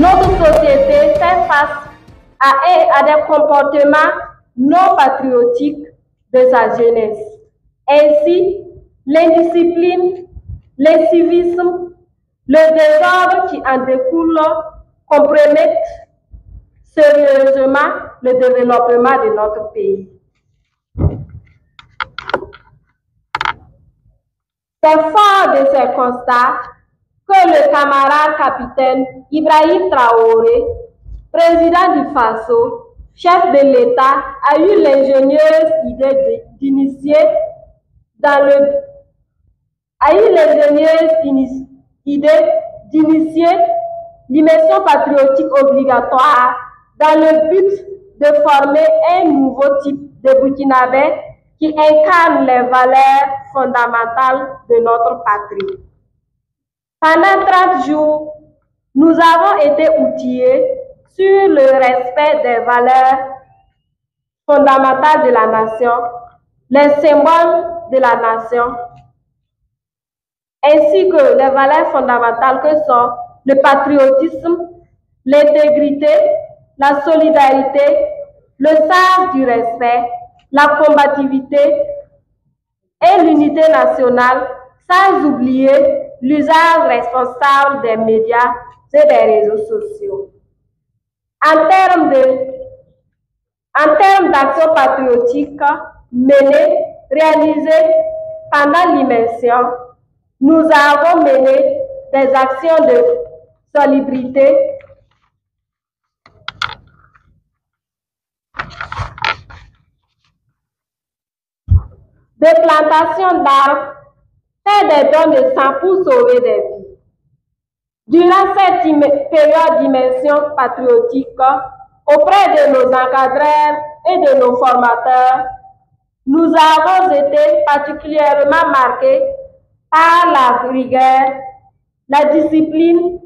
notre société fait face à des comportements non patriotiques de sa jeunesse. Ainsi, l'indiscipline, l'incivisme, le désordre qui en découle compromettent sérieusement le développement de notre pays. C'est fort de ces constats que le camarade capitaine Ibrahim Traoré, président du Faso, chef de l'État, a eu l'ingénieuse idée d'initier l'immersion patriotique obligatoire dans le but de former un nouveau type de Burkinabé qui incarne les valeurs fondamentales de notre patrie. Pendant 30 jours, nous avons été outillés sur le respect des valeurs fondamentales de la nation, les symboles de la nation, ainsi que les valeurs fondamentales que sont le patriotisme, l'intégrité, la solidarité, le sens du respect, la combativité et l'unité nationale, sans oublier l'usage responsable des médias et des réseaux sociaux. En termes d'action patriotique menée, réalisée pendant l'immersion, nous avons mené des actions de salubrité, de plantation d'arbres, fait des dons de sang pour sauver des vies. Durant cette période d'immersion patriotique, auprès de nos encadreurs et de nos formateurs, nous avons été particulièrement marqués par la rigueur, la discipline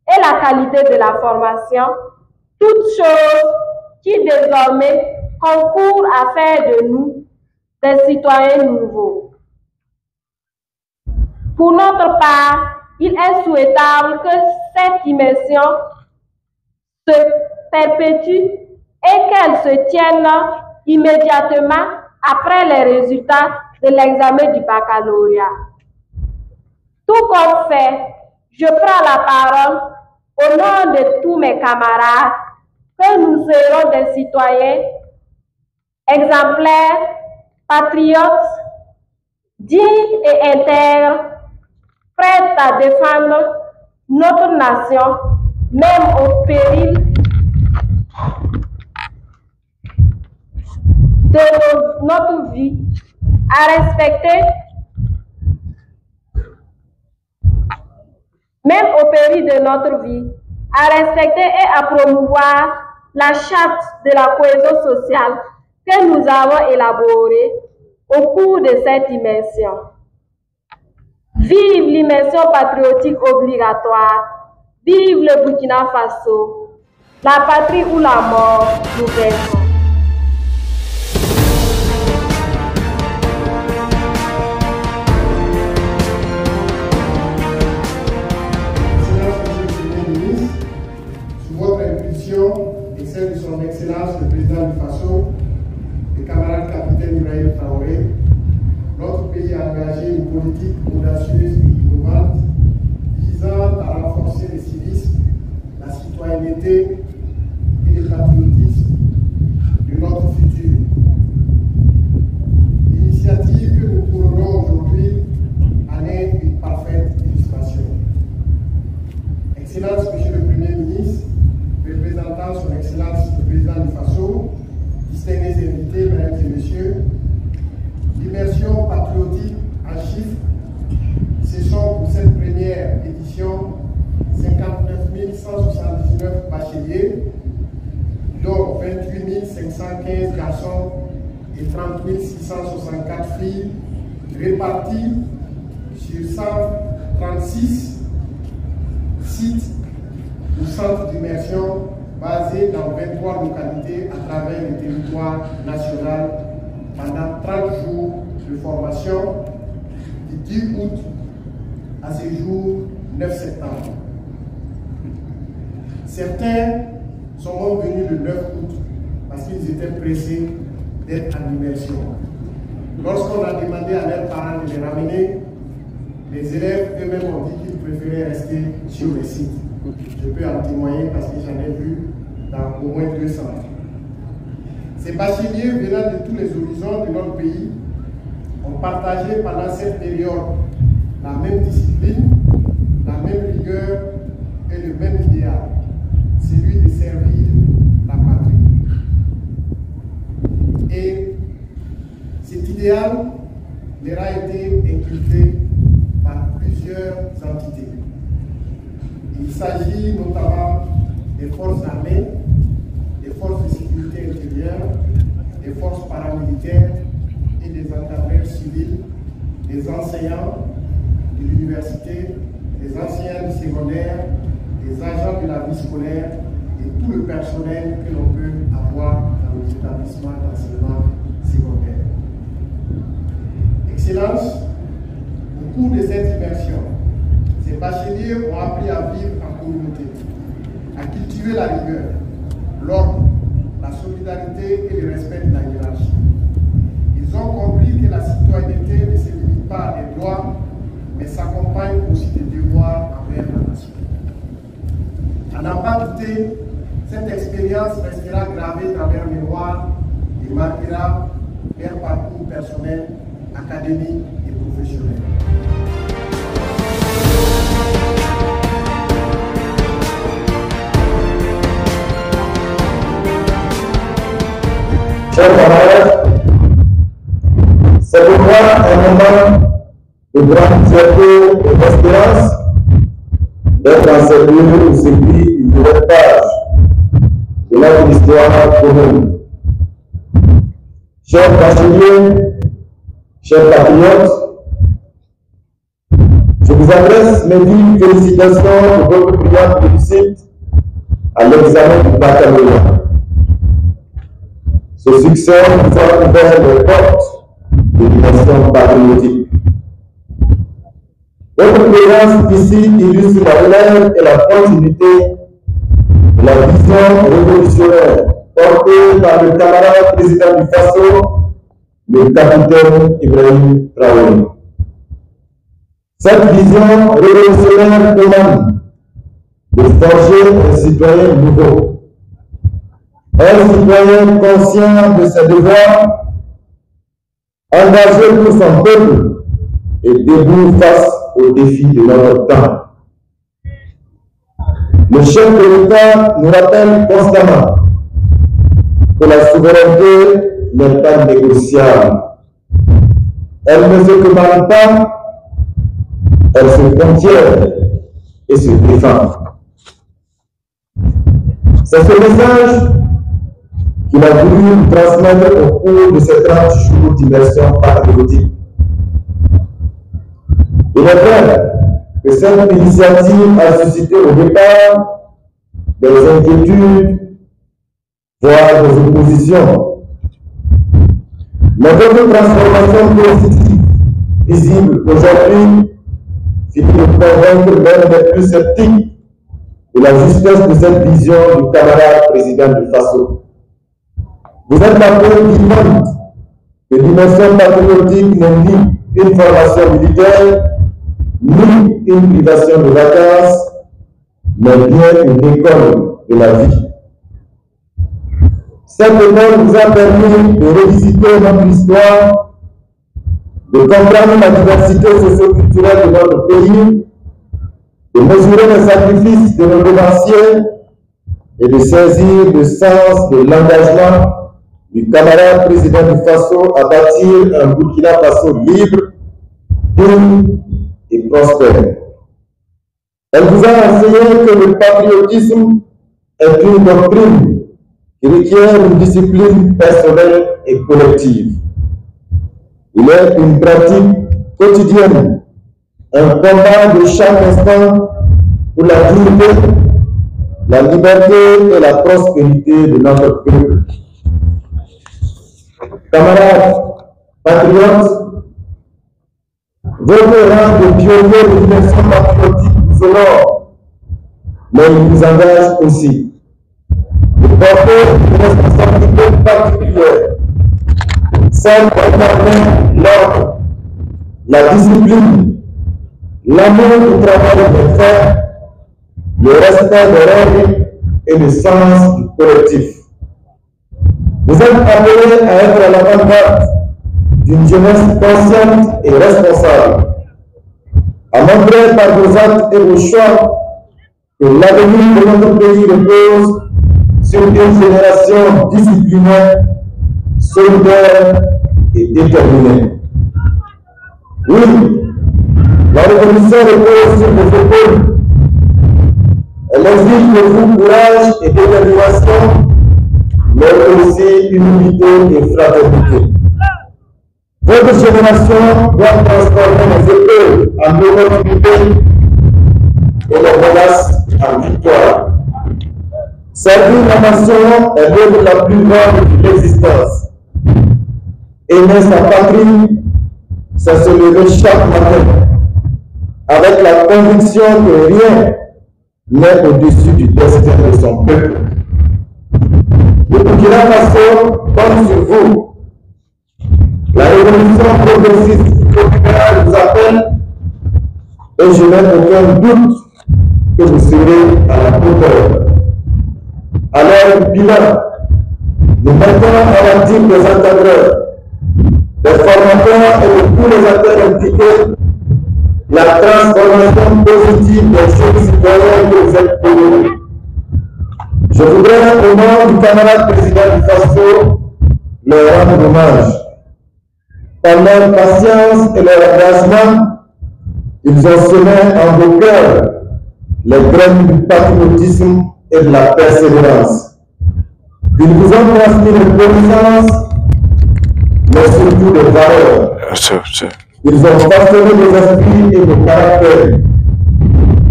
et la qualité de la formation, toutes choses qui désormais concourent à faire de nous des citoyens nouveaux. Pour notre part, il est souhaitable que cette immersion se perpétue et qu'elle se tienne immédiatement après les résultats de l'examen du baccalauréat. Tout comme fait, je prends la parole au nom de tous mes camarades que nous serons des citoyens exemplaires, patriotes, dignes et intègres, prêts à défendre notre nation, même au péril de notre vie, à respecter, même au péril de notre vie, à respecter et à promouvoir la charte de la cohésion sociale que nous avons élaborée au cours de cette immersion. Vive l'immersion patriotique obligatoire, vive le Burkina Faso, la patrie ou la mort, nous vaincrons. Et celle de son Excellence le Président du Faso, le camarade capitaine Ibrahim Traoré, notre pays a engagé une politique audacieuse et innovante visant à renforcer le civisme, la citoyenneté et le patriotisme de notre futur. L'initiative que nous couronnons aujourd'hui en est une parfaite illustration. Excellence, Monsieur le Premier ministre, représentant son Excellence le Président du Faso, distingués invités, Mesdames et Messieurs, l'immersion patriotique en chiffres, ce sont pour cette première édition 59 179 bacheliers, dont 28 515 garçons et 30 664 filles, répartis sur 136 sites ou centres d'immersion basés dans 23 localités à travers le territoire national pendant 30 jours de formation du 10 août à ce jour 9 septembre. Certains sont même venus le 9 août parce qu'ils étaient pressés d'être en immersion. Lorsqu'on a demandé à leurs parents de les ramener, les élèves eux-mêmes ont dit qu'ils préféraient rester sur le site. Je peux en témoigner parce que j'en ai vu dans au moins 2 centres. Ces bacheliers venant de tous les horizons de notre pays ont partagé pendant cette période la même discipline, la même rigueur et le même idéal, celui de servir la patrie. Et cet idéal leur a été inculqué par plusieurs entités. Il s'agit notamment des forces armées, des forces de sécurité intérieure, des forces paramilitaires et des encadreurs civils, des enseignants de l'université, des enseignants du secondaire, des agents de la vie scolaire et tout le personnel que l'on peut avoir dans les établissements d'enseignement secondaire. Excellence, au cours de cette immersion, ces bacheliers ont appris à vivre en communauté, à cultiver la rigueur, l'ordre, la solidarité et le respect de la hiérarchie. Ils ont compris que la citoyenneté ne se limite pas à des droits, mais s'accompagne aussi des devoirs envers la nation. À n'en pas douter, cette expérience restera gravée dans leur mémoire et marquera leur parcours personnel, académique et professionnel. Chers camarades, c'est pour moi un moment de grande fierté et d'espérance d'être dans ce lieu où s'écrit une nouvelle page de notre histoire commune. Chers bacheliers, chers patriotes, je vous adresse mes vives félicitations de votre brillante réussite à l'examen du baccalauréat. Ce succès nous a ouvert les portes de l'immersion patriotique. Votre présence ici illustre la relève et la continuité de la vision révolutionnaire portée par le camarade président du Faso, le capitaine Ibrahim Traoré. Cette vision révolutionnaire demande de forger un citoyen nouveau, un citoyen conscient de ses devoirs, engagé pour son peuple et debout face aux défis de notre temps. Le chef de l'État nous rappelle constamment que la souveraineté n'est pas négociable. Elle ne se commande pas, elle se contient et se défend. C'est ce message qu'il a voulu transmettre au cours de ces 30 jours d'immersion patriotique. Il est vrai que cette initiative a suscité au départ des inquiétudes, voire des oppositions. Mais votre transformation positive, visible aujourd'hui, finit de convaincre même les plus sceptiques de la justesse de cette vision du camarade président du Faso. Vous êtes la preuve vivante que l'immersion patriotique n'est ni une formation militaire, ni une privation de vacances, mais bien une école de la vie. Cette école nous a permis de revisiter notre histoire, de comprendre la diversité socio-culturelle de notre pays, de mesurer les sacrifices de nos devanciers et de saisir le sens de l'engagement du camarade président du Faso à bâtir un Burkina Faso libre, digne et prospère. Elle vous a enseigné que le patriotisme est une doctrine qui requiert une discipline personnelle et collective. Il est une pratique quotidienne, un combat de chaque instant pour la dignité, la liberté et la prospérité de notre peuple. Camarades, patriotes, votre rang de pionnier de l'immersion patriotique vous honore. mais il nous engage aussi de porter une responsabilité particulière, celle d'incarner l'ordre, la discipline, l'amour du travail de faire, le respect des règles et le sens du collectif. Vous êtes appelés à être à l'avant-garde d'une jeunesse consciente et responsable, à montrer par vos actes et vos choix que l'avenir de notre pays repose sur une génération disciplinée, solidaire et déterminée. Oui, la révolution repose sur vos épaules. Elle exige de vous courage et détermination, mais aussi humilité et fraternité. Votre génération doit transformer les épaules en opportunité et les menaces en victoire. Servir la nation est l'œuvre la plus grande de l'existence. Aimer sa patrie, c'est se lever chaque matin avec la conviction que rien n'est au-dessus du destin de son peuple. Le Burkina Faso compte sur vous. La révolution progressiste populaire vous appelle et je n'ai aucun doute que vous serez à la hauteur. Alors, bilan, nous mettons à l'actif des encadreurs, des formateurs et de tous les acteurs impliqués la transformation positive des jeunes citoyens que vous êtes devenus. Je voudrais, au nom du camarade président du FASO, leur rendre hommage. Par leur patience et leur engagement, ils ont semé en vos cœurs les graines du patriotisme et de la persévérance. Ils vous ont transmis des connaissances, mais surtout des valeurs. Ils ont façonné nos esprits et nos caractères.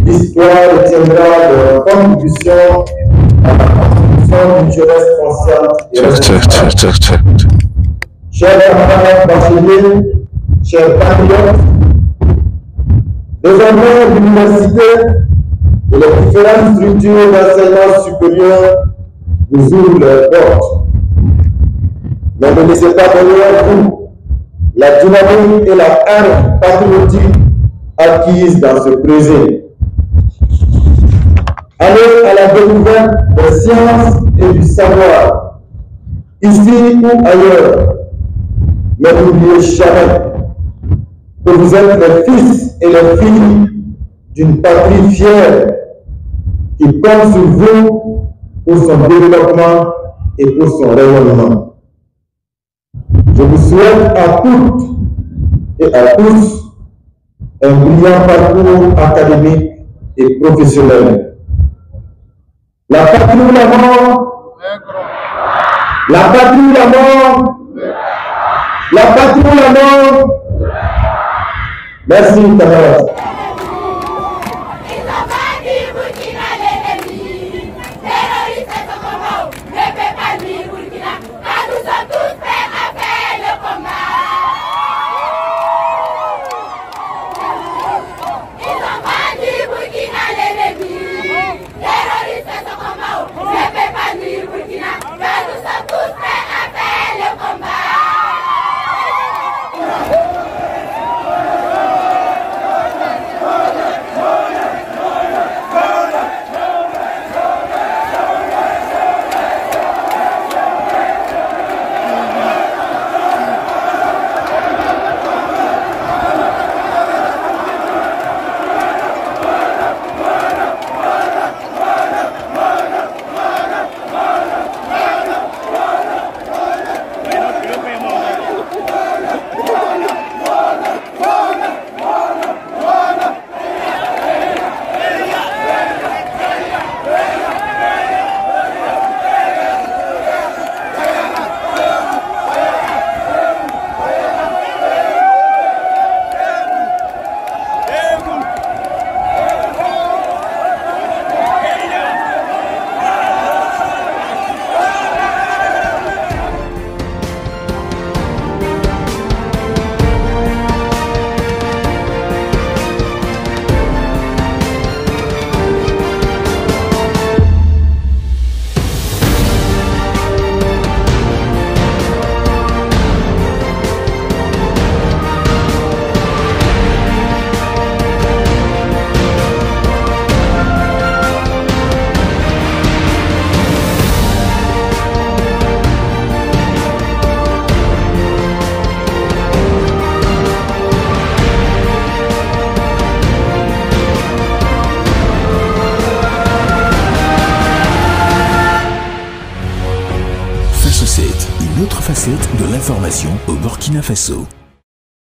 L'histoire retiendra leur contribution à la construction d'une jeunesse consciente et responsable. Chers camarades bacheliers, chers patriotes, désormais l'université et les différentes structures d'enseignement supérieur vous ouvrent leurs portes. Mais ne laissez pas derrière vous la dynamique et la haine patriotique acquise dans ce présent. Allez à la découverte des sciences et du savoir, ici ou ailleurs. Mais n'oubliez jamais que vous êtes les fils et les filles d'une patrie fière qui compte sur vous pour son développement et pour son rayonnement. Je vous souhaite à toutes et à tous un brillant parcours académique et professionnel. La patrie ou la mort? La patrie ou la mort? La patrie ou la mort? Merci, camarades. l'information au Burkina Faso.